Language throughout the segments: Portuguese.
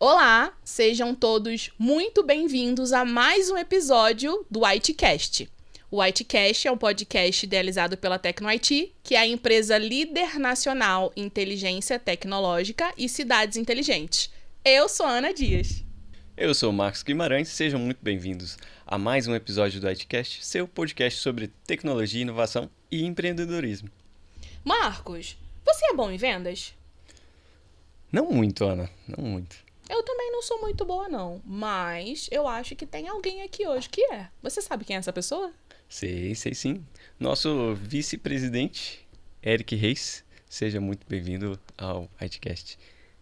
Olá, sejam todos muito bem-vindos a mais um episódio do ITcast. O ITcast é um podcast idealizado pela TecnoIT, que é a empresa líder nacional em inteligência tecnológica e cidades inteligentes. Eu sou a Ana Dias. Eu sou o Marcos Guimarães, sejam muito bem-vindos a mais um episódio do ITcast, seu podcast sobre tecnologia, inovação e empreendedorismo. Marcos, você é bom em vendas? Não muito, Ana, não muito. Eu também não sou muito boa, não, mas eu acho que tem alguém aqui hoje que é. Você sabe quem é essa pessoa? Sei sim. Nosso vice-presidente, Eric Reis, seja muito bem-vindo ao ITcast.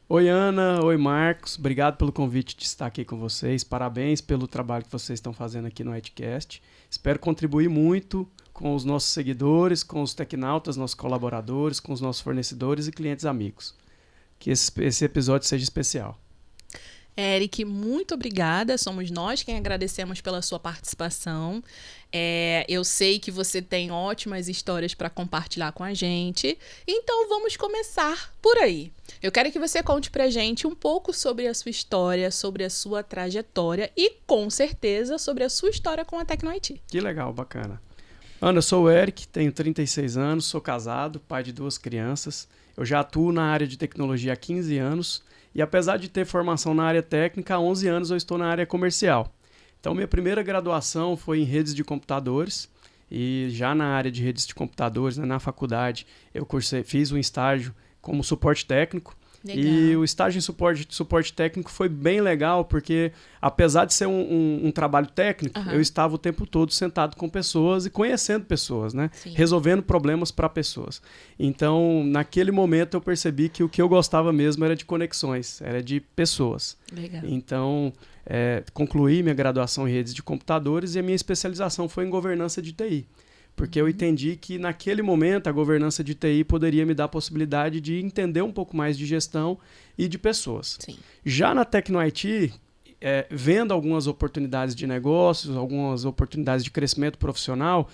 Oi, Ana. Oi, Marcos. Obrigado pelo convite de estar aqui com vocês. Parabéns pelo trabalho que vocês estão fazendo aqui no ITcast. Espero contribuir muito com os nossos seguidores, com os tecnautas, nossos colaboradores, com os nossos fornecedores e clientes amigos. Que esse episódio seja especial. Eric, muito obrigada. Somos nós quem agradecemos pela sua participação. Eu sei que você tem ótimas histórias para compartilhar com a gente. Então vamos começar por aí. Eu quero que você conte pra gente um pouco sobre a sua história, sobre a sua trajetória e, com certeza, sobre a sua história com a TecnoIT. Que legal, bacana. Ana, eu sou o Eric, tenho 36 anos, sou casado, pai de 2 crianças. Eu já atuo na área de tecnologia há 15 anos e, apesar de ter formação na área técnica, há 11 anos eu estou na área comercial. Então, minha primeira graduação foi em redes de computadores e já na área de redes de computadores, né, na faculdade, eu fiz um estágio como suporte técnico. Legal. E o estágio em suporte técnico foi bem legal, porque apesar de ser um trabalho técnico, eu estava o tempo todo sentado com pessoas e conhecendo pessoas, né? Sim. Resolvendo problemas para pessoas. Então, naquele momento eu percebi que o que eu gostava mesmo era de conexões, era de pessoas. Legal. Então, concluí minha graduação em redes de computadores e a minha especialização foi em governança de TI. Porque eu entendi que naquele momento a governança de TI poderia me dar a possibilidade de entender um pouco mais de gestão e de pessoas. Sim. Já na TecnoIT, vendo algumas oportunidades de negócios, algumas oportunidades de crescimento profissional,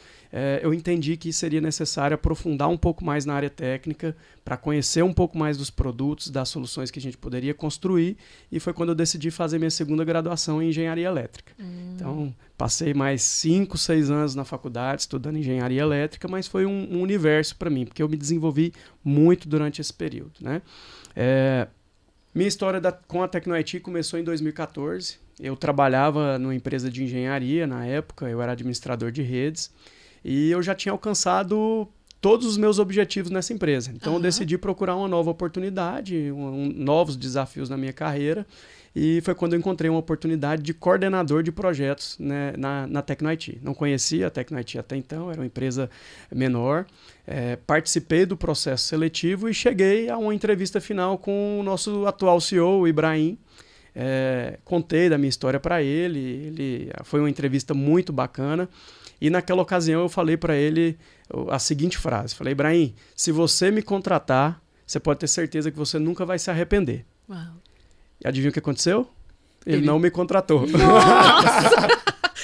eu entendi que seria necessário aprofundar um pouco mais na área técnica para conhecer um pouco mais dos produtos, das soluções que a gente poderia construir, e foi quando eu decidi fazer minha segunda graduação em engenharia elétrica. Então, passei mais 5, 6 anos na faculdade estudando engenharia elétrica, mas foi um universo para mim, porque eu me desenvolvi muito durante esse período, né? Minha história com a TecnoIT começou em 2014. Eu trabalhava numa empresa de engenharia na época, eu era administrador de redes, e eu já tinha alcançado todos os meus objetivos nessa empresa. Então eu decidi procurar uma nova oportunidade, novos desafios na minha carreira, e foi quando eu encontrei uma oportunidade de coordenador de projetos, né, na TecnoIT. Não conhecia a TecnoIT até então, era uma empresa menor. Participei do processo seletivo e cheguei a uma entrevista final com o nosso atual CEO, o Ibrahim. Contei da minha história para ele, foi uma entrevista muito bacana. E naquela ocasião eu falei para ele a seguinte frase. Falei, Ibrahim, se você me contratar, você pode ter certeza que você nunca vai se arrepender. Uau. E adivinha o que aconteceu? Ele não me contratou. Nossa!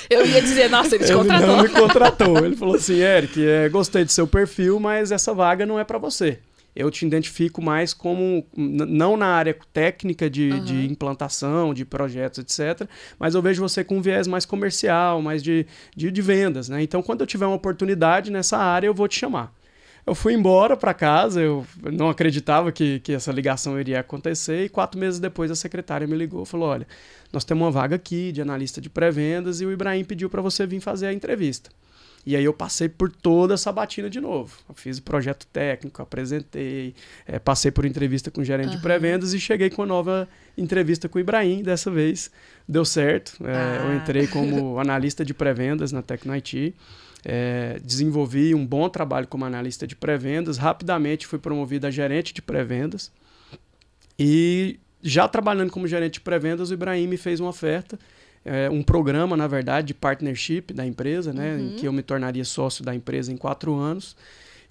Eu ia dizer, nossa, ele te contratou. Ele não me contratou. Ele falou assim, Eric, gostei do seu perfil, mas essa vaga não é para você. Eu te identifico mais como, não na área técnica de implantação, de projetos, etc., mas eu vejo você com um viés mais comercial, mais de vendas, né? Então, quando eu tiver uma oportunidade nessa área, eu vou te chamar. Eu fui embora para casa, eu não acreditava que essa ligação iria acontecer, e 4 meses depois a secretária me ligou e falou, olha, nós temos uma vaga aqui de analista de pré-vendas e o Ibrahim pediu para você vir fazer a entrevista. E aí eu passei por toda essa batina de novo. Eu fiz o projeto técnico, apresentei, passei por entrevista com o gerente de pré-vendas e cheguei com uma nova entrevista com o Ibrahim. Dessa vez deu certo. Eu entrei como analista de pré-vendas na TecnoIT. Desenvolvi um bom trabalho como analista de pré-vendas. Rapidamente fui promovido a gerente de pré-vendas. E já trabalhando como gerente de pré-vendas, o Ibrahim me fez uma oferta. Um programa, na verdade, de partnership da empresa, né, em que eu me tornaria sócio da empresa em 4 anos.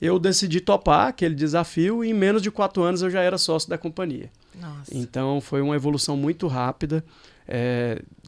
Eu decidi topar aquele desafio e em menos de 4 anos eu já era sócio da companhia. Nossa. Então foi uma evolução muito rápida.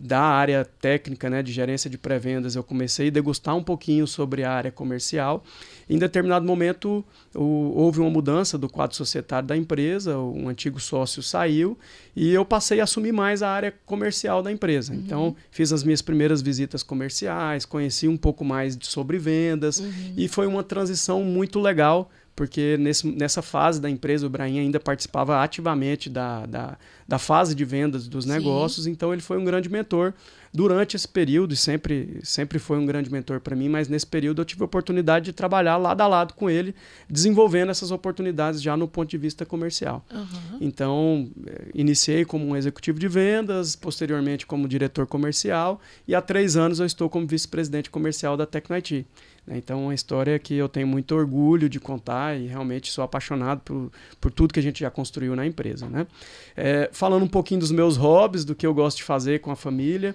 da área técnica, né, de gerência de pré-vendas, eu comecei a degustar um pouquinho sobre a área comercial. Em determinado momento, houve uma mudança do quadro societário da empresa, um antigo sócio saiu e eu passei a assumir mais a área comercial da empresa. Então, fiz as minhas primeiras visitas comerciais, conheci um pouco mais sobre vendas e foi uma transição muito legal, porque nessa fase da empresa o Brahim ainda participava ativamente da fase de vendas dos negócios, então ele foi um grande mentor durante esse período e sempre foi um grande mentor para mim, mas nesse período eu tive a oportunidade de trabalhar lado a lado com ele, desenvolvendo essas oportunidades já no ponto de vista comercial. Então, iniciei como um executivo de vendas, posteriormente como diretor comercial e há 3 anos eu estou como vice-presidente comercial da TecnoIT. Então, é uma história que eu tenho muito orgulho de contar e realmente sou apaixonado por tudo que a gente já construiu na empresa, né? Falando um pouquinho dos meus hobbies, do que eu gosto de fazer com a família,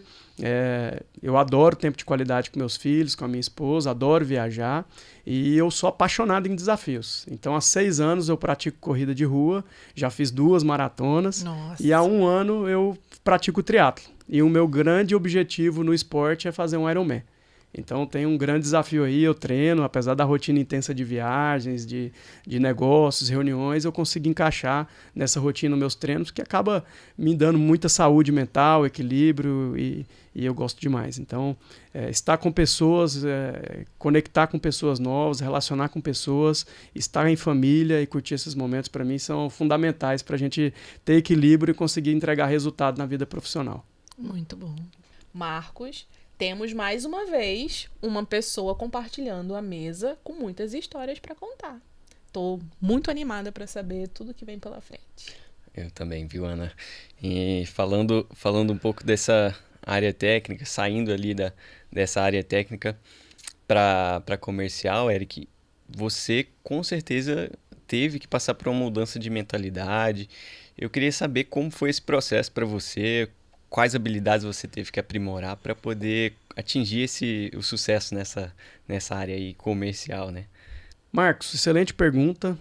eu adoro tempo de qualidade com meus filhos, com a minha esposa, adoro viajar e eu sou apaixonado em desafios. Então, há 6 anos eu pratico corrida de rua, já fiz 2 maratonas. Nossa. E há 1 ano eu pratico triatlo. E o meu grande objetivo no esporte é fazer um Ironman. Então tem um grande desafio aí, eu treino, apesar da rotina intensa de viagens, de negócios, reuniões, eu consigo encaixar nessa rotina meus treinos, que acaba me dando muita saúde mental, equilíbrio e eu gosto demais. Então, estar com pessoas, conectar com pessoas novas, relacionar com pessoas, estar em família e curtir esses momentos, para mim, são fundamentais para a gente ter equilíbrio e conseguir entregar resultado na vida profissional. Muito bom. Marcos, temos mais uma vez uma pessoa compartilhando a mesa com muitas histórias para contar. Estou muito animada para saber tudo que vem pela frente. Eu também, viu, Ana? E falando um pouco dessa área técnica, saindo ali dessa área técnica para comercial, Eric, você com certeza teve que passar por uma mudança de mentalidade. Eu queria saber como foi esse processo para você, quais habilidades você teve que aprimorar para poder atingir o sucesso nessa área aí comercial, né? Marcos, excelente pergunta.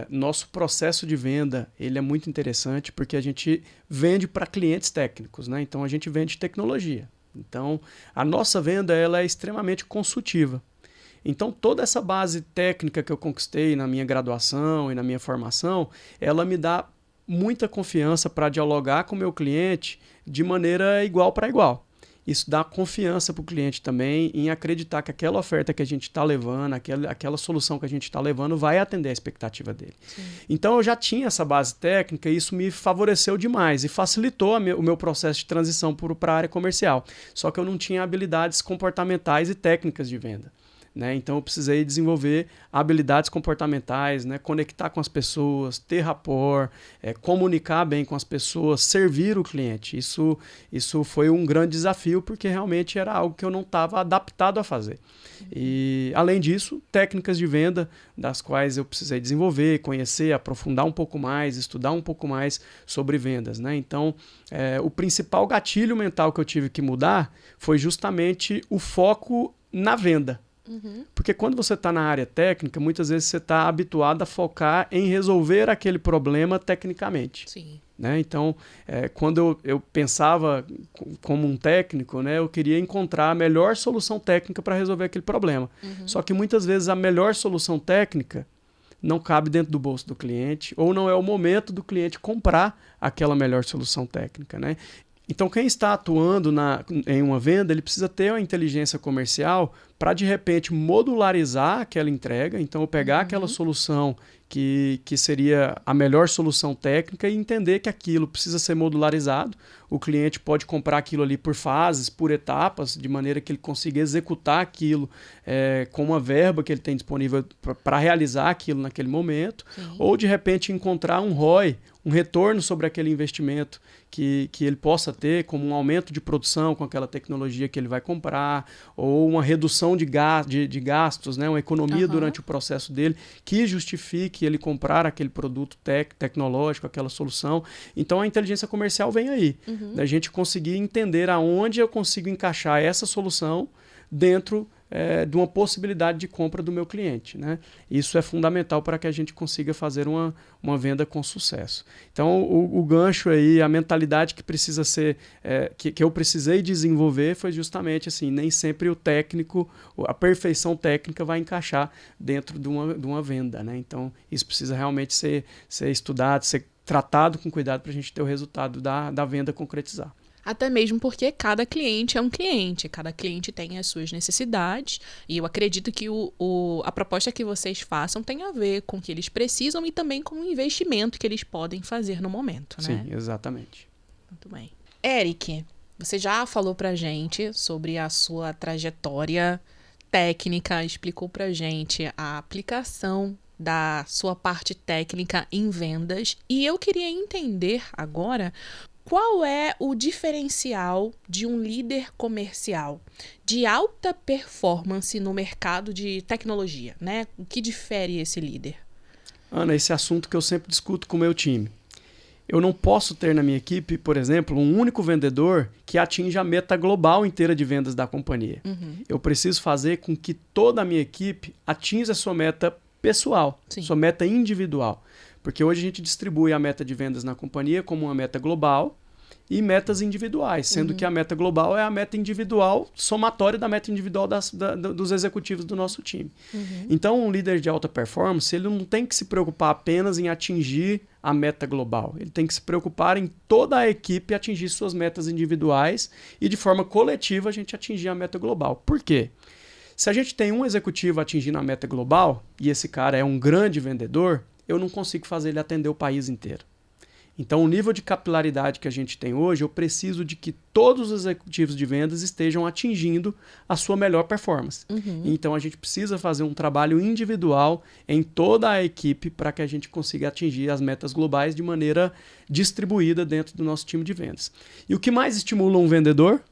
Nosso processo de venda ele é muito interessante porque a gente vende para clientes técnicos, né? Então a gente vende tecnologia. Então a nossa venda ela é extremamente consultiva. Então toda essa base técnica que eu conquistei na minha graduação e na minha formação, ela me dá muita confiança para dialogar com o meu cliente de maneira igual para igual. Isso dá confiança para o cliente também em acreditar que aquela oferta que a gente está levando, aquela solução que a gente está levando vai atender a expectativa dele. Sim. Então eu já tinha essa base técnica e isso me favoreceu demais e facilitou o meu processo de transição para a área comercial. Só que eu não tinha habilidades comportamentais e técnicas de venda. Né? Então eu precisei desenvolver habilidades comportamentais, né? Conectar com as pessoas, ter rapport, comunicar bem com as pessoas, servir o cliente. Isso foi um grande desafio porque realmente era algo que eu não estava adaptado a fazer. E além disso, técnicas de venda das quais eu precisei desenvolver, conhecer, aprofundar um pouco mais, estudar um pouco mais sobre vendas. Né? Então o principal gatilho mental que eu tive que mudar foi justamente o foco na venda. Porque quando você está na área técnica, muitas vezes você está habituado a focar em resolver aquele problema tecnicamente. Sim. Né? Então, quando eu pensava como um técnico, né, eu queria encontrar a melhor solução técnica para resolver aquele problema. Só que muitas vezes a melhor solução técnica não cabe dentro do bolso do cliente ou não é o momento do cliente comprar aquela melhor solução técnica. Né? Então, quem está atuando em uma venda, ele precisa ter uma inteligência comercial para, de repente, modularizar aquela entrega. Então, eu pegar aquela solução que seria a melhor solução técnica e entender que aquilo precisa ser modularizado. O cliente pode comprar aquilo ali por fases, por etapas, de maneira que ele consiga executar aquilo com uma verba que ele tem disponível para realizar aquilo naquele momento. Sim. Ou, de repente, encontrar um ROI, um retorno sobre aquele investimento que ele possa ter, como um aumento de produção com aquela tecnologia que ele vai comprar, ou uma redução de gastos, né? Uma economia durante o processo dele, que justifique ele comprar aquele produto tecnológico, aquela solução. Então, a inteligência comercial vem aí, da gente conseguir entender aonde eu consigo encaixar essa solução dentro de uma possibilidade de compra do meu cliente, né? Isso é fundamental para que a gente consiga fazer uma venda com sucesso. Então, o gancho aí, a mentalidade que precisa ser, que eu precisei desenvolver foi justamente assim, nem sempre o técnico, a perfeição técnica vai encaixar dentro de uma venda, né? Então, isso precisa realmente ser estudado, ser tratado com cuidado para a gente ter o resultado da venda concretizar. Até mesmo porque cada cliente é um cliente, cada cliente tem as suas necessidades, e eu acredito que a proposta que vocês façam tem a ver com o que eles precisam e também com o investimento que eles podem fazer no momento, né? Sim, exatamente. Muito bem. Eric, você já falou pra gente sobre a sua trajetória técnica, explicou pra gente a aplicação da sua parte técnica em vendas, e eu queria entender agora qual é o diferencial de um líder comercial de alta performance no mercado de tecnologia, né? O que difere esse líder? Ana, esse assunto que eu sempre discuto com o meu time. Eu não posso ter na minha equipe, por exemplo, um único vendedor que atinja a meta global inteira de vendas da companhia. Uhum. Eu preciso fazer com que toda a minha equipe atinja a sua meta pessoal, Sim. sua meta individual. Porque hoje a gente distribui a meta de vendas na companhia como uma meta global e metas individuais, sendo que a meta global é a meta individual, somatória da meta individual dos executivos do nosso time. Então, um líder de alta performance, ele não tem que se preocupar apenas em atingir a meta global. Ele tem que se preocupar em toda a equipe atingir suas metas individuais e, de forma coletiva, a gente atingir a meta global. Por quê? Se a gente tem um executivo atingindo a meta global e esse cara é um grande vendedor, eu não consigo fazer ele atender o país inteiro. Então, o nível de capilaridade que a gente tem hoje, eu preciso de que todos os executivos de vendas estejam atingindo a sua melhor performance. Então, a gente precisa fazer um trabalho individual em toda a equipe para que a gente consiga atingir as metas globais de maneira distribuída dentro do nosso time de vendas. E o que mais estimula um vendedor?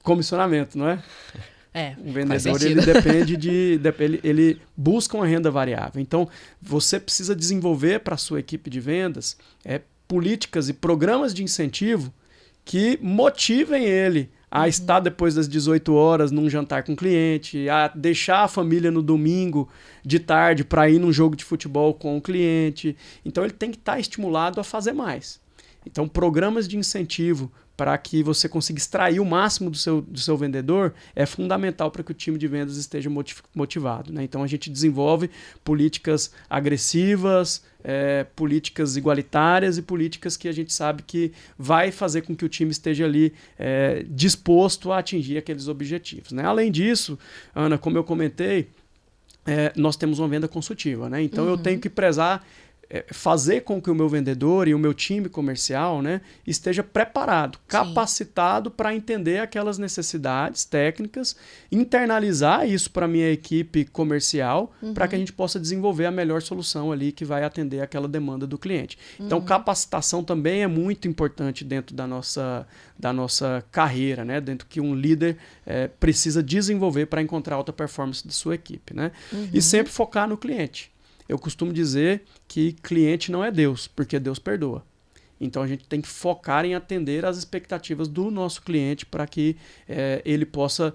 Comissionamento, não é? Um vendedor, ele depende ele busca uma renda variável. Então, você precisa desenvolver para a sua equipe de vendas políticas e programas de incentivo que motivem ele a estar depois das 18 horas num jantar com o cliente, a deixar a família no domingo de tarde para ir num jogo de futebol com o cliente. Então, ele tem que estar estimulado a fazer mais. Então, programas de incentivo para que você consiga extrair o máximo do seu vendedor é fundamental para que o time de vendas esteja motivado, né? Então, a gente desenvolve políticas agressivas, políticas igualitárias e políticas que a gente sabe que vai fazer com que o time esteja ali disposto a atingir aqueles objetivos, né? Além disso, Ana, como eu comentei, nós temos uma venda consultiva, né? Então, eu tenho que prezar fazer com que o meu vendedor e o meu time comercial, né, esteja preparado, capacitado para entender aquelas necessidades técnicas, internalizar isso para a minha equipe comercial, para que a gente possa desenvolver a melhor solução ali que vai atender aquela demanda do cliente. Então, capacitação também é muito importante dentro da nossa carreira, né, dentro que um líder precisa desenvolver para encontrar alta performance de sua equipe, né? E sempre focar no cliente. Eu costumo dizer que cliente não é Deus, porque Deus perdoa. Então, a gente tem que focar em atender às expectativas do nosso cliente para que ele possa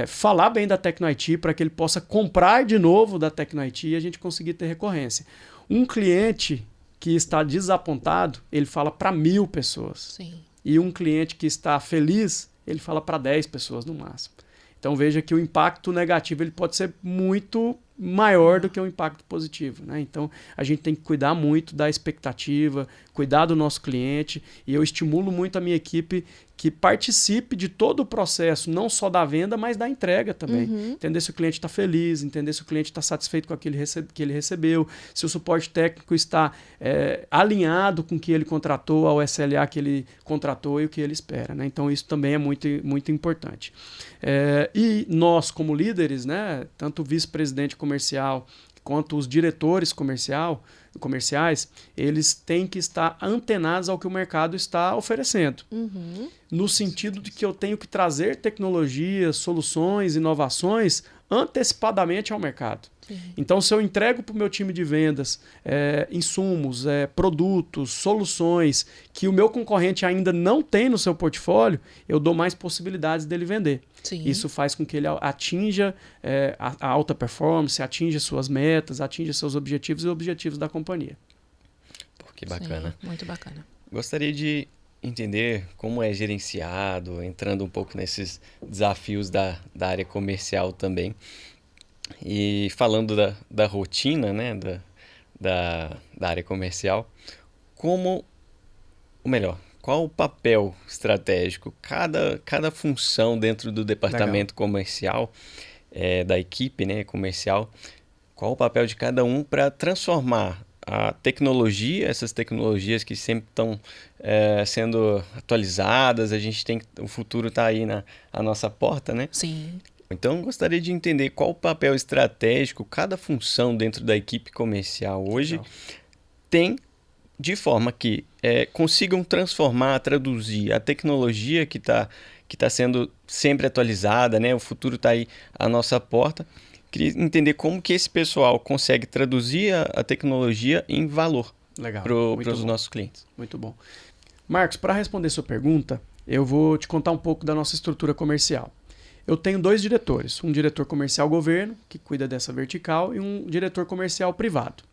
falar bem da TecnoIT, para que ele possa comprar de novo da TecnoIT e a gente conseguir ter recorrência. Um cliente que está desapontado, ele fala para 1000 pessoas. Sim. E um cliente que está feliz, ele fala para 10 pessoas no máximo. Então, veja que o impacto negativo ele pode ser muito maior do que o impacto positivo, né? Então, a gente tem que cuidar muito da expectativa, cuidar do nosso cliente, e eu estimulo muito a minha equipe que participe de todo o processo, não só da venda, mas da entrega também. Entender se o cliente está feliz, entender se o cliente está satisfeito com aquilo que ele recebeu, se o suporte técnico está alinhado com o que ele contratou, ao SLA que ele contratou e o que ele espera, né? Então, isso também é muito, muito importante. E nós, como líderes, né, tanto o vice-presidente comercial quanto os diretores comerciais, eles têm que estar antenados ao que o mercado está oferecendo. No sentido de que eu tenho que trazer tecnologias, soluções, inovações antecipadamente ao mercado. Sim. Então, se eu entrego para o meu time de vendas insumos, produtos, soluções que o meu concorrente ainda não tem no seu portfólio, eu dou mais possibilidades dele vender. Sim. Isso faz com que ele atinja a alta performance, atinja suas metas, atinja seus objetivos e objetivos da companhia. Pô, que bacana. Sim, muito bacana. Gostaria de entender como é gerenciado, entrando um pouco nesses desafios da área comercial também. E falando da rotina, né, da área comercial, qual o papel estratégico, cada função dentro do departamento comercial, da equipe, né, comercial, qual o papel de cada um para transformar a tecnologia, essas tecnologias que sempre estão sendo atualizadas, o futuro está aí à nossa porta, né? Sim. Então, gostaria de entender qual o papel estratégico cada função dentro da equipe comercial hoje tem, de forma que consigam transformar, traduzir a tecnologia que tá sendo sempre atualizada, né? O futuro está aí à nossa porta. Queria entender como que esse pessoal consegue traduzir a tecnologia em valor para os nossos clientes. Muito bom. Marcos, para responder sua pergunta, eu vou te contar um pouco da nossa estrutura comercial. Eu tenho 2 diretores, um diretor comercial governo, que cuida dessa vertical, e um diretor comercial privado.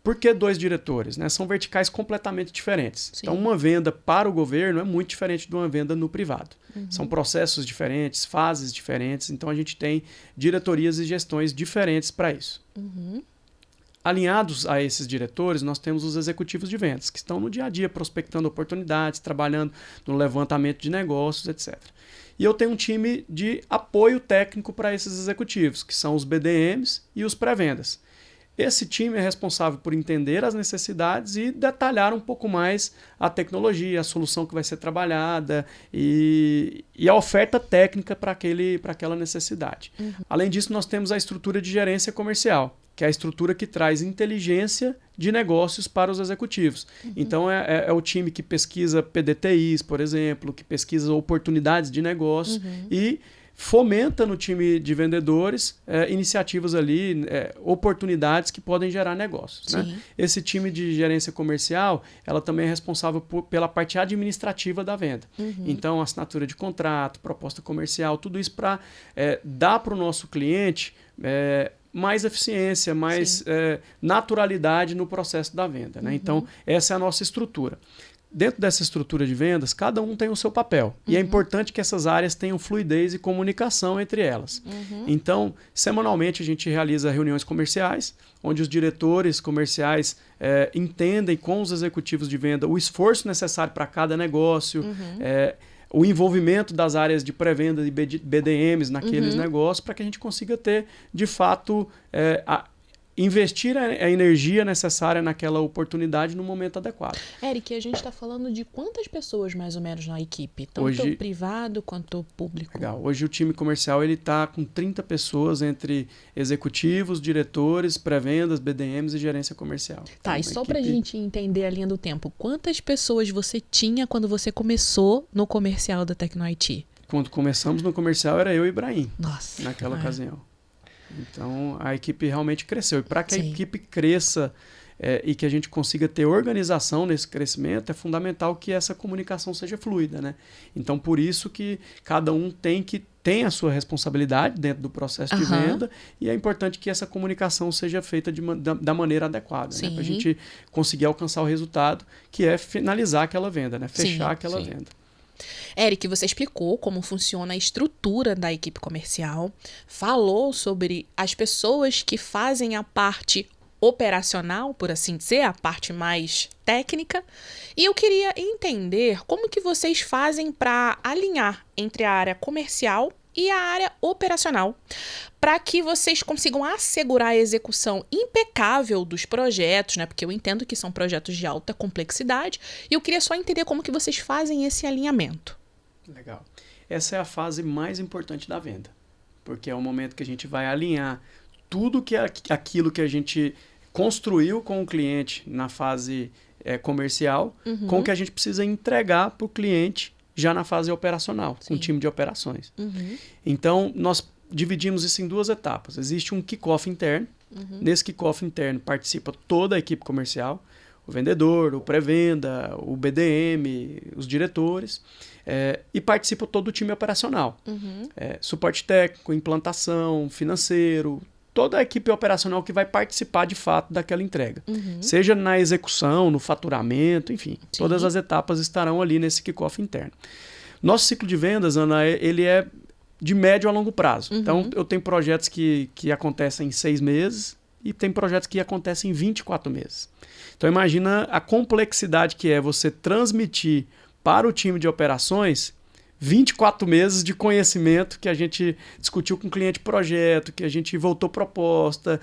Por que 2 diretores? Né? São verticais completamente diferentes. Sim. Então, uma venda para o governo é muito diferente de uma venda no privado. Uhum. São processos diferentes, fases diferentes, então a gente tem diretorias e gestões diferentes para isso. Uhum. Alinhados a esses diretores, nós temos os executivos de vendas, que estão no dia a dia prospectando oportunidades, trabalhando no levantamento de negócios, etc. E eu tenho um time de apoio técnico para esses executivos, que são os BDMs e os pré-vendas. Esse time é responsável por entender as necessidades e detalhar um pouco mais a tecnologia, a solução que vai ser trabalhada e a oferta técnica para aquela necessidade. Uhum. Além disso, nós temos a estrutura de gerência comercial, que é a estrutura que traz inteligência de negócios para os executivos. Uhum. Então, é o time que pesquisa PDTIs, por exemplo, que pesquisa oportunidades de negócio e fomenta no time de vendedores iniciativas ali, oportunidades que podem gerar negócios. Né? Esse time de gerência comercial, ela também é responsável pela parte administrativa da venda. Uhum. Então, assinatura de contrato, proposta comercial, tudo isso para dar para o nosso cliente mais eficiência, mais naturalidade no processo da venda. Né? Uhum. Então, essa é a nossa estrutura. Dentro dessa estrutura de vendas, cada um tem o seu papel. Uhum. E é importante que essas áreas tenham fluidez e comunicação entre elas. Uhum. Então, semanalmente, a gente realiza reuniões comerciais, onde os diretores comerciais entendem com os executivos de venda o esforço necessário para cada negócio, o envolvimento das áreas de pré-venda e BDMs naqueles negócios, para que a gente consiga ter, de fato, investir a energia necessária naquela oportunidade no momento adequado. Eric, a gente está falando de quantas pessoas mais ou menos na equipe? Tanto privado quanto público? Legal. Hoje o time comercial está com 30 pessoas entre executivos, diretores, pré-vendas, BDMs e gerência comercial. Tá, então, e só para a gente entender a linha do tempo, quantas pessoas você tinha quando você começou no comercial da TecnoIT? Quando começamos no comercial era eu e Ibrahim. Nossa. Naquela ocasião. Então, a equipe realmente cresceu. E para que a equipe cresça e que a gente consiga ter organização nesse crescimento, é fundamental que essa comunicação seja fluida. Né? Então, por isso que cada um tem a sua responsabilidade dentro do processo de venda e é importante que essa comunicação seja feita da maneira adequada, né? Para a gente conseguir alcançar o resultado, que é finalizar aquela venda, né? Fechar aquela venda. Eric, você explicou como funciona a estrutura da equipe comercial, falou sobre as pessoas que fazem a parte operacional, por assim dizer, a parte mais técnica, e eu queria entender como que vocês fazem para alinhar entre a área comercial e a área operacional, para que vocês consigam assegurar a execução impecável dos projetos, né? Porque eu entendo que são projetos de alta complexidade, e eu queria só entender como que vocês fazem esse alinhamento. Legal. Essa é a fase mais importante da venda, porque é o momento que a gente vai alinhar tudo que é aquilo que a gente construiu com o cliente na fase comercial, com o que a gente precisa entregar para o cliente já na fase operacional, com o time de operações. Então, nós dividimos isso em 2 etapas. Existe um kickoff interno. Nesse kickoff interno participa toda a equipe comercial, o vendedor, o pré-venda, o BDM, os diretores, e participa todo o time operacional. Suporte técnico, implantação, financeiro, toda a equipe operacional que vai participar de fato daquela entrega. Seja na execução, no faturamento, enfim, todas as etapas estarão ali nesse kickoff interno. Nosso ciclo de vendas, Ana, ele é de médio a longo prazo. Então, eu tenho projetos que acontecem em 6 meses e tem projetos que acontecem em 24 meses. Então, imagina a complexidade que é você transmitir para o time de operações 24 meses de conhecimento que a gente discutiu com o cliente projeto, que a gente voltou proposta,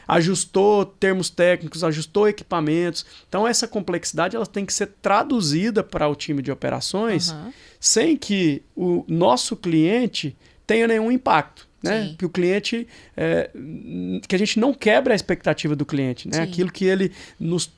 ajustou termos técnicos, ajustou equipamentos. Então, essa complexidade ela tem que ser traduzida para o time de operações sem que o nosso cliente tenha nenhum impacto. Né? Que o cliente, que a gente não quebra a expectativa do cliente, né? Aquilo que ele nos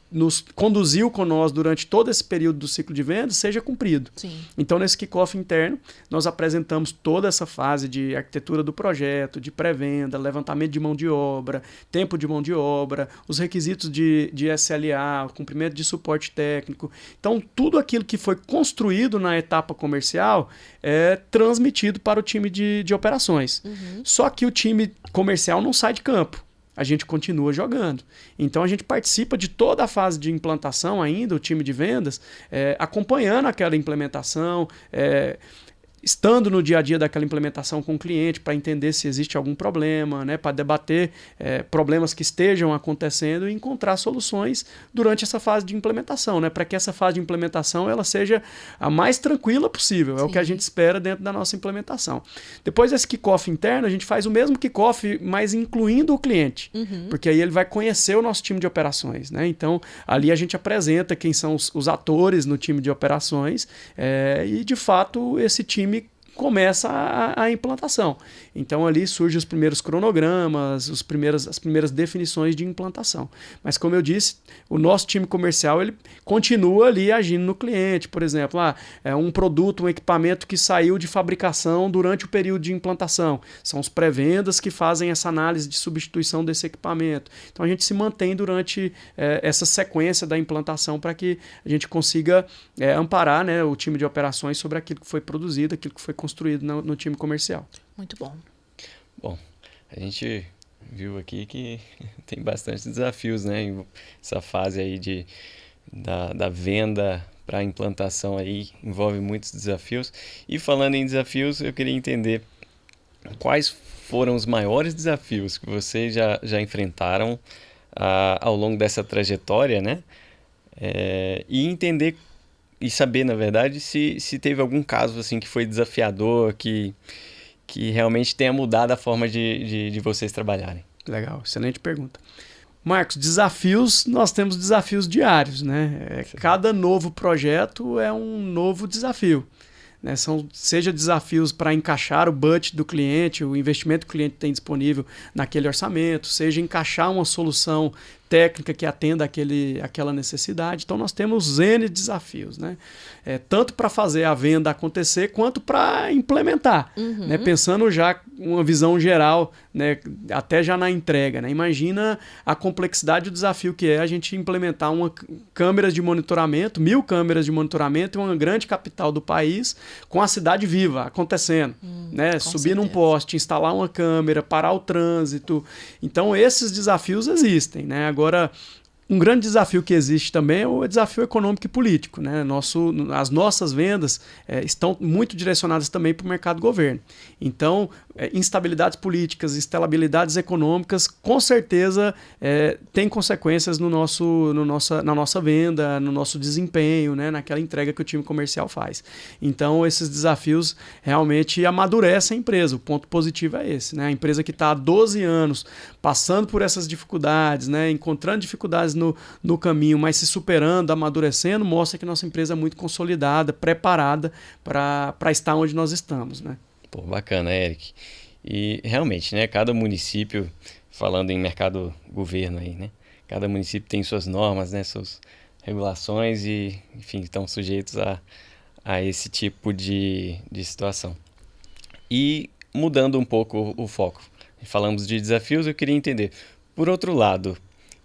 conduziu com nós durante todo esse período do ciclo de vendas seja cumprido. Então, nesse kickoff interno, nós apresentamos toda essa fase de arquitetura do projeto, de pré-venda, levantamento de mão de obra, tempo de mão de obra, os requisitos de SLA, cumprimento de suporte técnico. Então, tudo aquilo que foi construído na etapa comercial é transmitido para o time de operações. Só que o time comercial não sai de campo. A gente continua jogando. Então, a gente participa de toda a fase de implantação ainda, o time de vendas, acompanhando aquela implementação, estando no dia a dia daquela implementação com o cliente para entender se existe algum problema, né, para debater problemas que estejam acontecendo e encontrar soluções durante essa fase de implementação, né, para que essa fase de implementação ela seja a mais tranquila possível. É o que a gente espera dentro da nossa implementação. Depois desse kickoff interno, a gente faz o mesmo kickoff, mas incluindo o cliente, porque aí ele vai conhecer o nosso time de operações. Né? Então, ali a gente apresenta quem são os atores no time de operações e, de fato, esse time começa a implantação. Então ali surgem os primeiros cronogramas, as primeiras definições de implantação. Mas como eu disse, o nosso time comercial ele continua ali agindo no cliente. Por exemplo, um produto, um equipamento que saiu de fabricação durante o período de implantação. São os pré-vendas que fazem essa análise de substituição desse equipamento. Então a gente se mantém durante essa sequência da implantação para que a gente consiga amparar, né, o time de operações sobre aquilo que foi produzido, aquilo que foi construído no time comercial. Muito bom. Bom, a gente viu aqui que tem bastante desafios, né? Essa fase aí da venda para a implantação aí envolve muitos desafios. E falando em desafios, eu queria entender quais foram os maiores desafios que vocês já enfrentaram ao longo dessa trajetória, né? E entender e saber, na verdade, se teve algum caso assim, que foi desafiador, que realmente tenha mudado a forma de vocês trabalharem. Legal, excelente pergunta. Marcos, desafios, nós temos desafios diários, né? Cada novo projeto é um novo desafio. Né? Seja desafios para encaixar o budget do cliente, o investimento que o cliente tem disponível naquele orçamento, seja encaixar uma solução técnica que atenda aquela necessidade. Então, nós temos N desafios, né? Tanto para fazer a venda acontecer, quanto para implementar, né? Pensando já uma visão geral, né? Até já na entrega. Né? Imagina a complexidade e o desafio que é a gente implementar câmeras de monitoramento, 1000 câmeras de monitoramento em uma grande capital do país, com a cidade viva, acontecendo. Né? Subir num poste, instalar uma câmera, parar o trânsito. Então, esses desafios existem, né? Agora, um grande desafio que existe também é o desafio econômico e político. Né? As nossas vendas estão muito direcionadas também para o mercado governo. Então, instabilidades políticas, instabilidades econômicas, com certeza tem consequências na nossa venda, no nosso desempenho, né? Naquela entrega que o time comercial faz. Então, esses desafios realmente amadurecem a empresa. O ponto positivo é esse. Né? A empresa que está há 12 anos passando por essas dificuldades, né? Encontrando dificuldades no caminho, mas se superando, amadurecendo, mostra que nossa empresa é muito consolidada, preparada para estar onde nós estamos. Né? Pô, bacana, Eric. E realmente, né, cada município, falando em mercado governo aí, né, cada município tem suas normas, né, suas regulações e, enfim, estão sujeitos a esse tipo de situação. E mudando um pouco o foco. Falamos de desafios, eu queria entender. Por outro lado,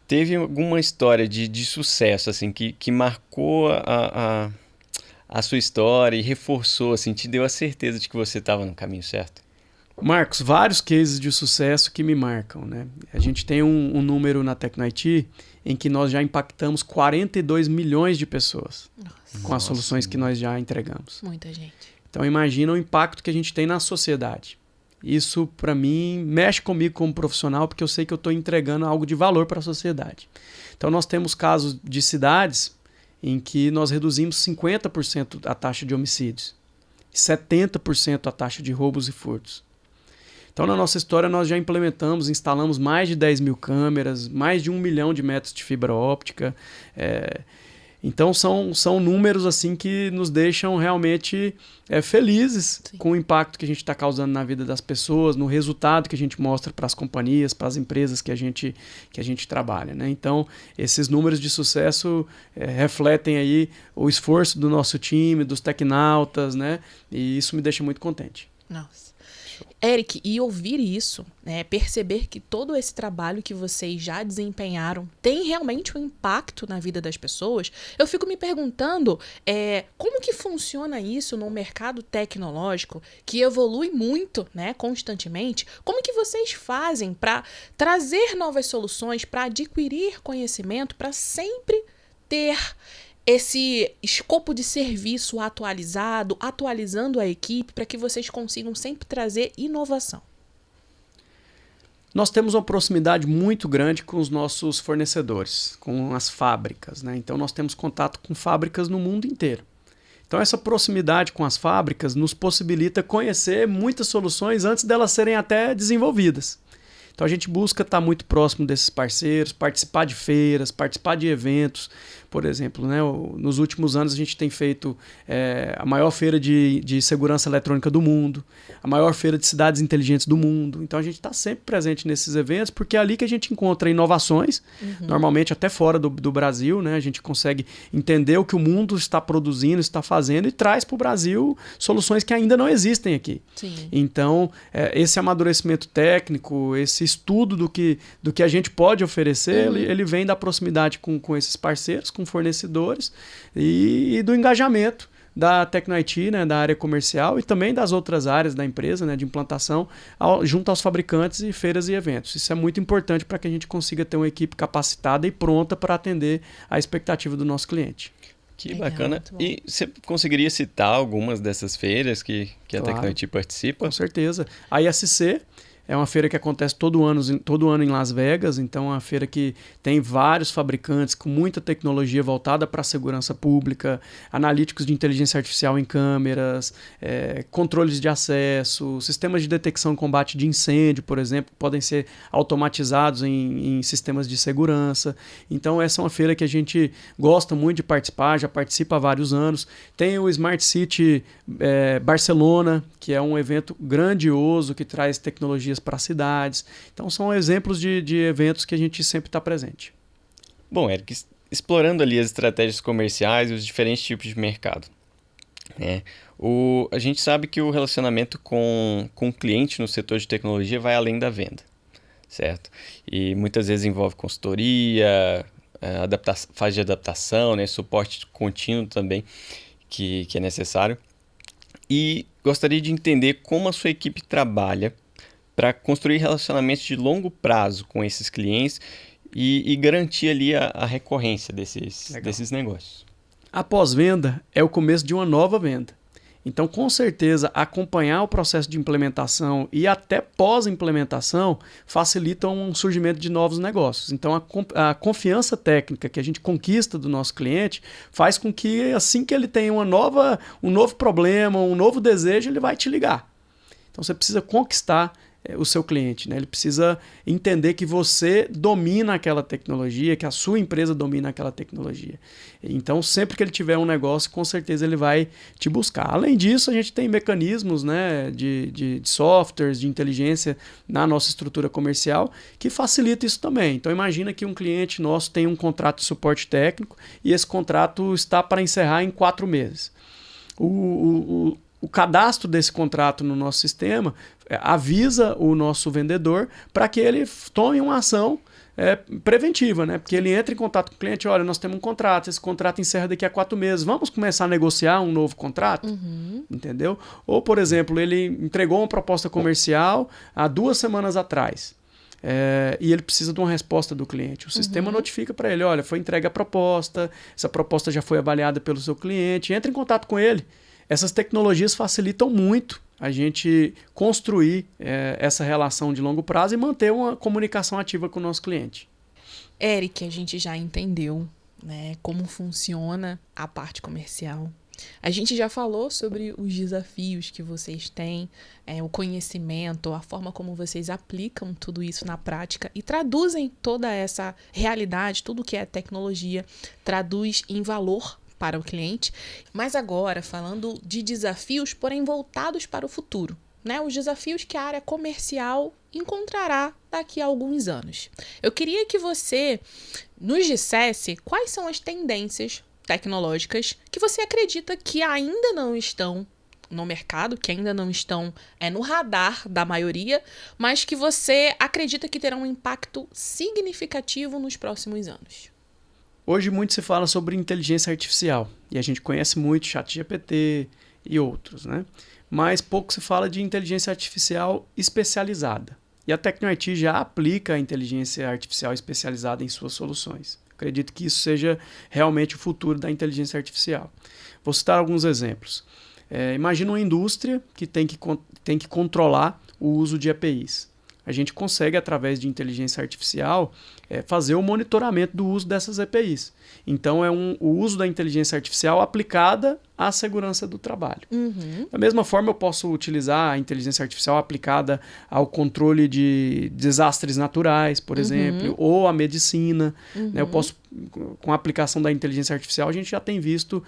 teve alguma história de sucesso assim, que marcou a sua história e reforçou, assim, te deu a certeza de que você estava no caminho certo? Marcos, vários cases de sucesso que me marcam, né? A gente tem um número na TecnoIT em que nós já impactamos 42 milhões de pessoas com as soluções que nós já entregamos. Muita gente. Então imagina o impacto que a gente tem na sociedade. Isso, para mim, mexe comigo como profissional, porque eu sei que eu estou entregando algo de valor para a sociedade. Então nós temos casos de cidades em que nós reduzimos 50% a taxa de homicídios, 70% a taxa de roubos e furtos. Então, na nossa história, nós já instalamos mais de 10 mil câmeras, mais de 1 milhão de metros de fibra óptica. Então, são números assim que nos deixam realmente felizes com o impacto que a gente está causando na vida das pessoas, no resultado que a gente mostra para as companhias, para as empresas que a gente trabalha, né? Então, esses números de sucesso refletem aí o esforço do nosso time, dos tecnautas, né? E isso me deixa muito contente. Nossa. Eric, e ouvir isso, né, perceber que todo esse trabalho que vocês já desempenharam tem realmente um impacto na vida das pessoas, eu fico me perguntando como que funciona isso no mercado tecnológico que evolui muito, né, constantemente. Como que vocês fazem para trazer novas soluções, para adquirir conhecimento, para sempre ter esse escopo de serviço atualizando a equipe para que vocês consigam sempre trazer inovação? Nós temos uma proximidade muito grande com os nossos fornecedores, com as fábricas, né? Então nós temos contato com fábricas no mundo inteiro. Então essa proximidade com as fábricas nos possibilita conhecer muitas soluções antes delas serem até desenvolvidas. Então a gente busca estar muito próximo desses parceiros, participar de feiras, participar de eventos. Por exemplo, né, nos últimos anos a gente tem feito a maior feira de segurança eletrônica do mundo, a maior feira de cidades inteligentes do mundo. Então a gente está sempre presente nesses eventos, porque é ali que a gente encontra inovações, normalmente até fora do Brasil, né? A gente consegue entender o que o mundo está produzindo, está fazendo e traz para o Brasil soluções que ainda não existem aqui. Sim. Então, esse amadurecimento técnico, esse estudo do que a gente pode oferecer, ele vem da proximidade com esses parceiros, com fornecedores e do engajamento da TecnoIT, né, da área comercial e também das outras áreas da empresa, né, de implantação, junto aos fabricantes e feiras e eventos. Isso é muito importante para que a gente consiga ter uma equipe capacitada e pronta para atender a expectativa do nosso cliente. Que bacana. E você conseguiria citar algumas dessas feiras que a TecnoIT participa? Com certeza. A ISC é uma feira que acontece todo ano em Las Vegas, então é uma feira que tem vários fabricantes com muita tecnologia voltada para a segurança pública, analíticos de inteligência artificial em câmeras, controles de acesso, sistemas de detecção e combate de incêndio, por exemplo, podem ser automatizados em sistemas de segurança. Então essa é uma feira que a gente gosta muito de participar, já participa há vários anos. Tem o Smart City Barcelona, que é um evento grandioso que traz tecnologias para cidades. Então são exemplos de eventos que a gente sempre está presente. Bom, Eric, explorando ali as estratégias comerciais e os diferentes tipos de mercado, né? A gente sabe que o relacionamento com o cliente no setor de tecnologia vai além da venda, certo? E muitas vezes envolve consultoria, fase de adaptação, né? Suporte contínuo também que é necessário. E gostaria de entender como a sua equipe trabalha para construir relacionamentos de longo prazo com esses clientes e garantir ali a recorrência desses negócios. A pós-venda é o começo de uma nova venda. Então, com certeza, acompanhar o processo de implementação e até pós-implementação facilita um surgimento de novos negócios. Então, a confiança técnica que a gente conquista do nosso cliente faz com que, assim que ele tenha um novo problema, um novo desejo, ele vai te ligar. Então, você precisa conquistar o seu cliente, né? Ele precisa entender que você domina aquela tecnologia, que a sua empresa domina aquela tecnologia. Então, sempre que ele tiver um negócio, com certeza ele vai te buscar. Além disso, a gente tem mecanismos, né, de softwares, de inteligência na nossa estrutura comercial que facilita isso também. Então, imagina que um cliente nosso tem um contrato de suporte técnico e esse contrato está para encerrar em 4 meses. o cadastro desse contrato no nosso sistema avisa o nosso vendedor para que ele tome uma ação preventiva, né? Porque ele entra em contato com o cliente, olha, nós temos um contrato, esse contrato encerra daqui a 4 meses, vamos começar a negociar um novo contrato? Entendeu? Ou, por exemplo, ele entregou uma proposta comercial há 2 semanas atrás. E ele precisa de uma resposta do cliente. O sistema notifica para ele, olha, foi entregue a proposta, essa proposta já foi avaliada pelo seu cliente, entra em contato com ele. Essas tecnologias facilitam muito a gente construir essa relação de longo prazo e manter uma comunicação ativa com o nosso cliente. Eric, a gente já entendeu, né, como funciona a parte comercial. A gente já falou sobre os desafios que vocês têm, o conhecimento, a forma como vocês aplicam tudo isso na prática e traduzem toda essa realidade, tudo que é tecnologia, traduz em valor para o cliente. Mas agora, falando de desafios, porém voltados para o futuro, né? Os desafios que a área comercial encontrará daqui a alguns anos. Eu queria que você nos dissesse quais são as tendências tecnológicas que você acredita que ainda não estão no mercado, que ainda não estão no radar da maioria, mas que você acredita que terão um impacto significativo nos próximos anos. Hoje muito se fala sobre inteligência artificial, e a gente conhece muito ChatGPT e outros, né? Mas pouco se fala de inteligência artificial especializada. E a TecnoIT já aplica a inteligência artificial especializada em suas soluções. Acredito que isso seja realmente o futuro da inteligência artificial. Vou citar alguns exemplos. Imagina uma indústria que tem que controlar o uso de APIs. A gente consegue, através de inteligência artificial, fazer o monitoramento do uso dessas APIs. Então, o uso da inteligência artificial aplicada à segurança do trabalho. Da mesma forma, eu posso utilizar a inteligência artificial aplicada ao controle de desastres naturais, por exemplo, ou à medicina. Né? Eu posso, com a aplicação da inteligência artificial, a gente já tem visto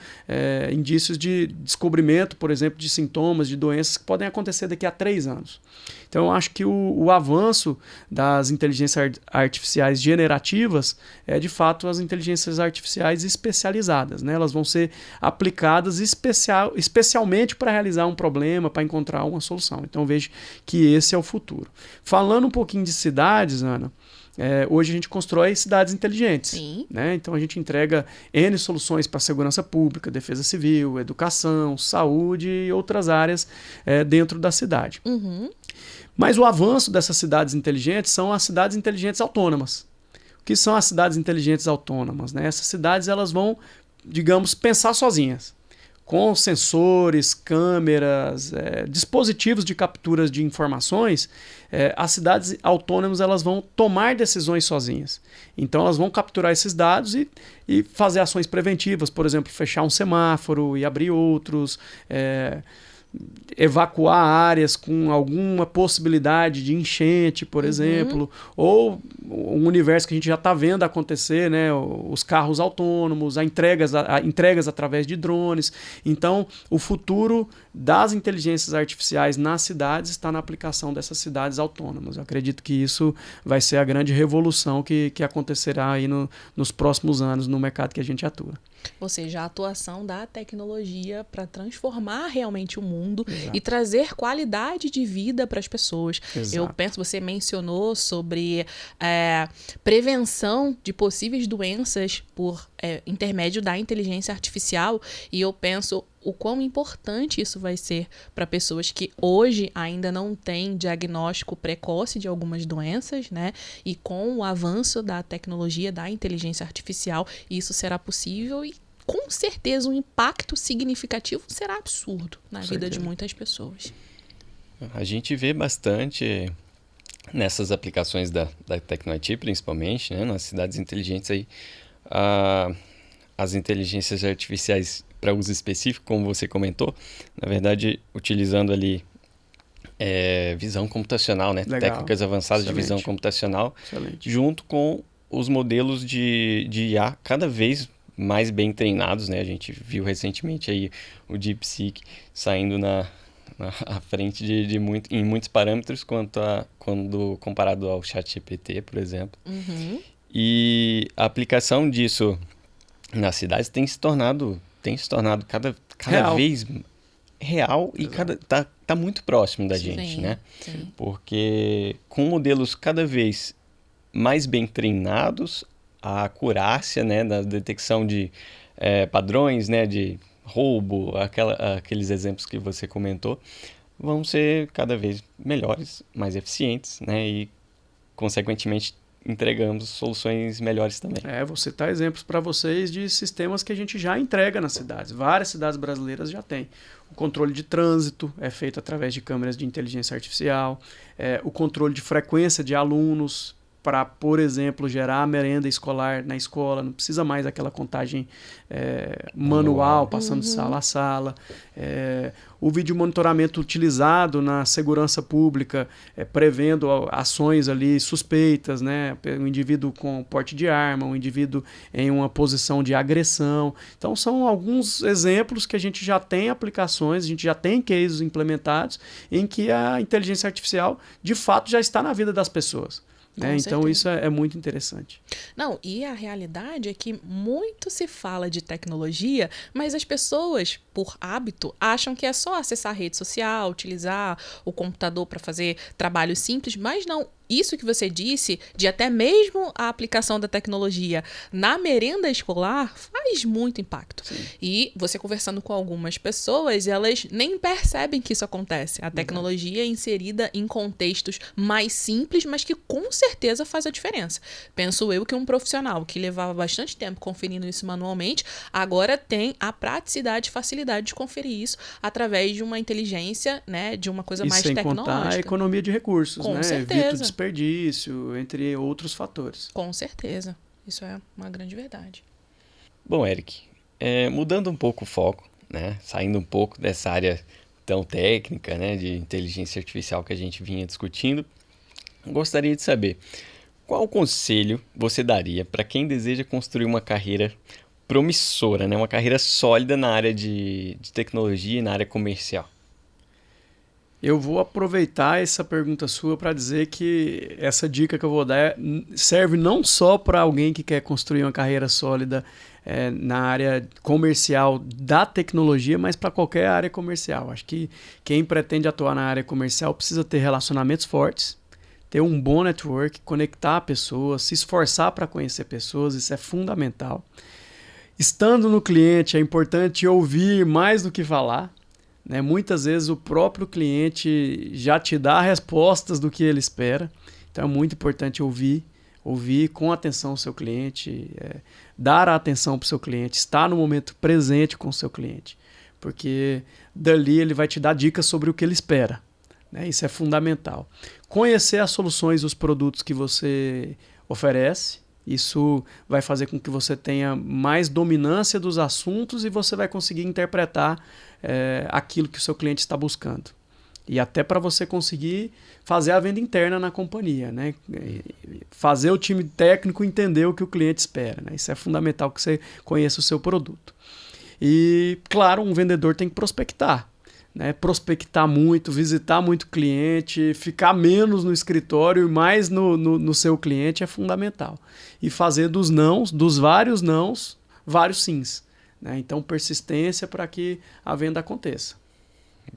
indícios de descobrimento, por exemplo, de sintomas, de doenças que podem acontecer daqui a 3 anos. Então, eu acho que o avanço das inteligências artificiais generativas é, de fato, as inteligências artificiais especializadas. Né? Elas vão ser aplicadas especialmente para realizar um problema, para encontrar uma solução. Então, eu vejo que esse é o futuro. Falando um pouquinho de cidades, Ana, hoje a gente constrói cidades inteligentes. Sim. Né? Então, a gente entrega N soluções para segurança pública, defesa civil, educação, saúde e outras áreas dentro da cidade. Mas o avanço dessas cidades inteligentes são as cidades inteligentes autônomas. O que são as cidades inteligentes autônomas? Né? Essas cidades elas vão, digamos, pensar sozinhas. Com sensores, câmeras, dispositivos de capturas de informações, as cidades autônomas elas vão tomar decisões sozinhas. Então elas vão capturar esses dados e fazer ações preventivas, por exemplo, fechar um semáforo e abrir outros, evacuar áreas com alguma possibilidade de enchente, por exemplo, ou um universo que a gente já está vendo acontecer, né? Os carros autônomos, entregas através de drones. Então, o futuro das inteligências artificiais nas cidades está na aplicação dessas cidades autônomas. Eu acredito que isso vai ser a grande revolução que acontecerá aí nos próximos anos no mercado que a gente atua. Ou seja, a atuação da tecnologia para transformar realmente o mundo. Exato. E trazer qualidade de vida para as pessoas. Exato. Eu penso, você mencionou sobre prevenção de possíveis doenças por intermédio da inteligência artificial, e eu penso o quão importante isso vai ser para pessoas que hoje ainda não têm diagnóstico precoce de algumas doenças, né? E com o avanço da tecnologia, da inteligência artificial, isso será possível e com certeza um impacto significativo será absurdo na vida de muitas pessoas. A gente vê bastante nessas aplicações da TecnoIT, principalmente, né? Nas cidades inteligentes aí, as inteligências artificiais para uso específico, como você comentou, na verdade, utilizando ali visão computacional, né? Legal. Técnicas avançadas de visão computacional, junto com os modelos de IA cada vez mais bem treinados, né? A gente viu recentemente aí o DeepSeek saindo à frente em muitos parâmetros quando comparado ao ChatGPT, por exemplo. E a aplicação disso nas cidades tem se tornado cada vez real e tá muito próximo da gente, né? Sim. Porque com modelos cada vez mais bem treinados, a acurácia, né, da detecção de padrões, né, de roubo, aqueles exemplos que você comentou, vão ser cada vez melhores, mais eficientes, né, e consequentemente entregamos soluções melhores também. Vou citar exemplos para vocês de sistemas que a gente já entrega nas cidades. Várias cidades brasileiras já têm. O controle de trânsito é feito através de câmeras de inteligência artificial. O controle de frequência de alunos para, por exemplo, gerar a merenda escolar na escola. Não precisa mais aquela contagem manual, passando de sala a sala. O vídeo monitoramento utilizado na segurança pública, prevendo ações ali suspeitas, né? Um indivíduo com porte de arma, um indivíduo em uma posição de agressão. Então, são alguns exemplos que a gente já tem aplicações, a gente já tem cases implementados em que a inteligência artificial, de fato, já está na vida das pessoas. Então isso é muito interessante. Não, e a realidade é que muito se fala de tecnologia, mas as pessoas, por hábito, acham que é só acessar a rede social, utilizar o computador para fazer trabalhos simples, mas não. Isso que você disse, de até mesmo a aplicação da tecnologia na merenda escolar, faz muito impacto. Sim. E você conversando com algumas pessoas, elas nem percebem que isso acontece. A tecnologia é inserida em contextos mais simples, mas que com certeza faz a diferença. Penso eu que um profissional que levava bastante tempo conferindo isso manualmente, agora tem a praticidade e facilidade de conferir isso através de uma inteligência, né, de uma coisa mais tecnológica. E sem contar a economia de recursos, com né? certeza. Evita o desperdício, entre outros fatores. Com certeza. Isso é uma grande verdade. Bom, Eric, mudando um pouco o foco, né? Saindo um pouco dessa área tão técnica, né, de inteligência artificial que a gente vinha discutindo, gostaria de saber qual conselho você daria para quem deseja construir uma carreira promissora, né? Uma carreira sólida na área de tecnologia e na área comercial. Eu vou aproveitar essa pergunta sua para dizer que essa dica que eu vou dar serve não só para alguém que quer construir uma carreira sólida na área comercial da tecnologia, mas para qualquer área comercial. Acho que quem pretende atuar na área comercial precisa ter relacionamentos fortes, ter um bom network, conectar pessoas, se esforçar para conhecer pessoas, isso é fundamental. Estando no cliente, é importante ouvir mais do que falar. Muitas vezes o próprio cliente já te dá respostas do que ele espera. Então é muito importante ouvir com atenção o seu cliente, dar a atenção para o seu cliente, estar no momento presente com o seu cliente. Porque dali ele vai te dar dicas sobre o que ele espera. Isso é fundamental. Conhecer as soluções e os produtos que você oferece. Isso vai fazer com que você tenha mais dominância dos assuntos e você vai conseguir interpretar aquilo que o seu cliente está buscando. E até para você conseguir fazer a venda interna na companhia, né? Fazer o time técnico entender o que o cliente espera. Isso é fundamental, que você conheça o seu produto. E, claro, um vendedor tem que prospectar. Prospectar muito, visitar muito cliente, ficar menos no escritório e mais no seu cliente é fundamental. E fazer dos vários nãos, vários sims. Então, persistência para que a venda aconteça.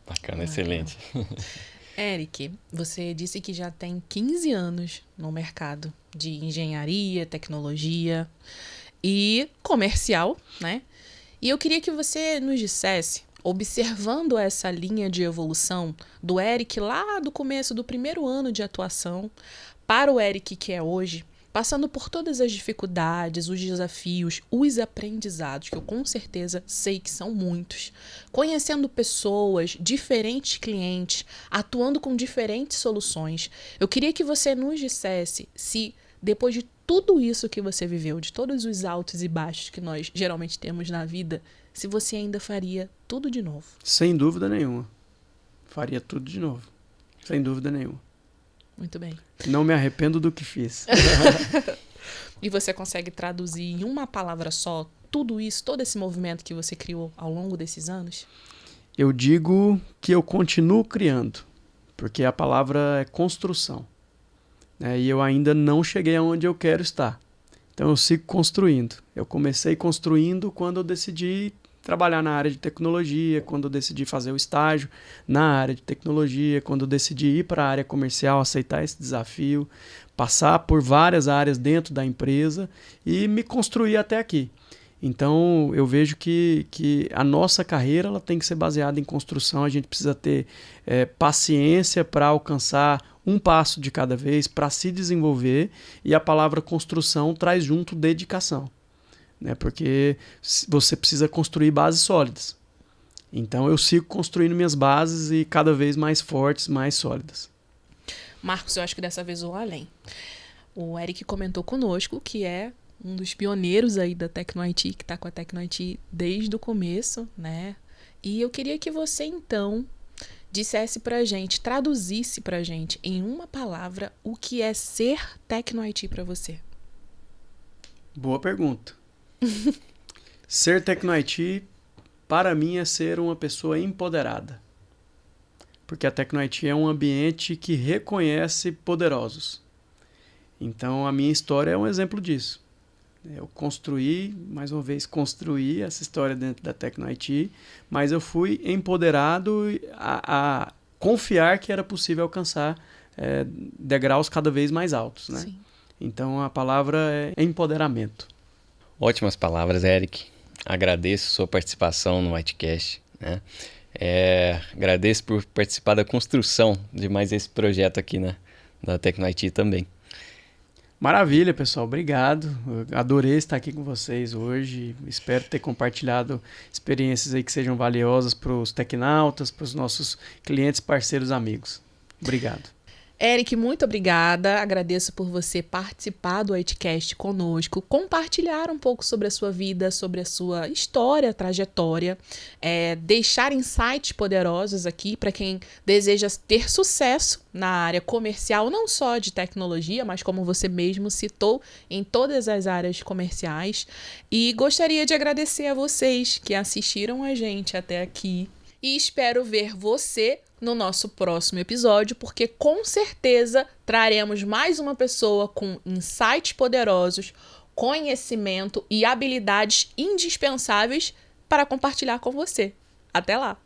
Bacana, excelente. Eric, você disse que já tem 15 anos no mercado de engenharia, tecnologia e comercial, né? E eu queria que você nos dissesse, observando essa linha de evolução do Eric lá do começo do primeiro ano de atuação para o Eric que é hoje, passando por todas as dificuldades, os desafios, os aprendizados, que eu com certeza sei que são muitos, conhecendo pessoas, diferentes clientes, atuando com diferentes soluções. Eu queria que você nos dissesse se, depois de tudo isso que você viveu, de todos os altos e baixos que nós geralmente temos na vida, se você ainda faria tudo de novo. Sem dúvida nenhuma. Faria tudo de novo. Sem dúvida nenhuma. Muito bem. Não me arrependo do que fiz. E você consegue traduzir em uma palavra só tudo isso, todo esse movimento que você criou ao longo desses anos? Eu digo que eu continuo criando, porque a palavra é construção. E eu ainda não cheguei aonde eu quero estar. Então eu sigo construindo. Eu comecei construindo quando eu decidi trabalhar na área de tecnologia, quando eu decidi fazer o estágio na área de tecnologia, quando eu decidi ir para a área comercial, aceitar esse desafio, passar por várias áreas dentro da empresa e me construir até aqui. Então, eu vejo que a nossa carreira ela tem que ser baseada em construção, a gente precisa ter paciência para alcançar um passo de cada vez, para se desenvolver, e a palavra construção traz junto dedicação, né? Porque você precisa construir bases sólidas. Então, eu sigo construindo minhas bases e cada vez mais fortes, mais sólidas. Marcos, eu acho que dessa vez eu vou além. O Eric comentou conosco que é um dos pioneiros aí da TecnoIT, que está com a TecnoIT desde o começo, né? E eu queria que você, então, dissesse pra gente, traduzisse pra gente em uma palavra o que é ser TecnoIT para você. Boa pergunta. Ser TecnoIT, para mim, é ser uma pessoa empoderada. Porque a TecnoIT é um ambiente que reconhece poderosos. Então, a minha história é um exemplo disso. Eu construí, mais uma vez, construí essa história dentro da TecnoIT, mas eu fui empoderado a confiar que era possível alcançar degraus cada vez mais altos, né? Sim. Então, a palavra é empoderamento. Ótimas palavras, Eric. Agradeço sua participação no Whitecast, né? Agradeço por participar da construção de mais esse projeto aqui da TecnoIT também. Maravilha, pessoal. Obrigado. Eu adorei estar aqui com vocês hoje. Espero ter compartilhado experiências aí que sejam valiosas para os tecnautas, para os nossos clientes, parceiros, amigos. Obrigado. Eric, muito obrigada. Agradeço por você participar do Whitecast conosco, compartilhar um pouco sobre a sua vida, sobre a sua história, trajetória, deixar insights poderosos aqui para quem deseja ter sucesso na área comercial, não só de tecnologia, mas como você mesmo citou, em todas as áreas comerciais. E gostaria de agradecer a vocês que assistiram a gente até aqui. E espero ver você no nosso próximo episódio, porque com certeza traremos mais uma pessoa com insights poderosos, conhecimento e habilidades indispensáveis para compartilhar com você. Até lá!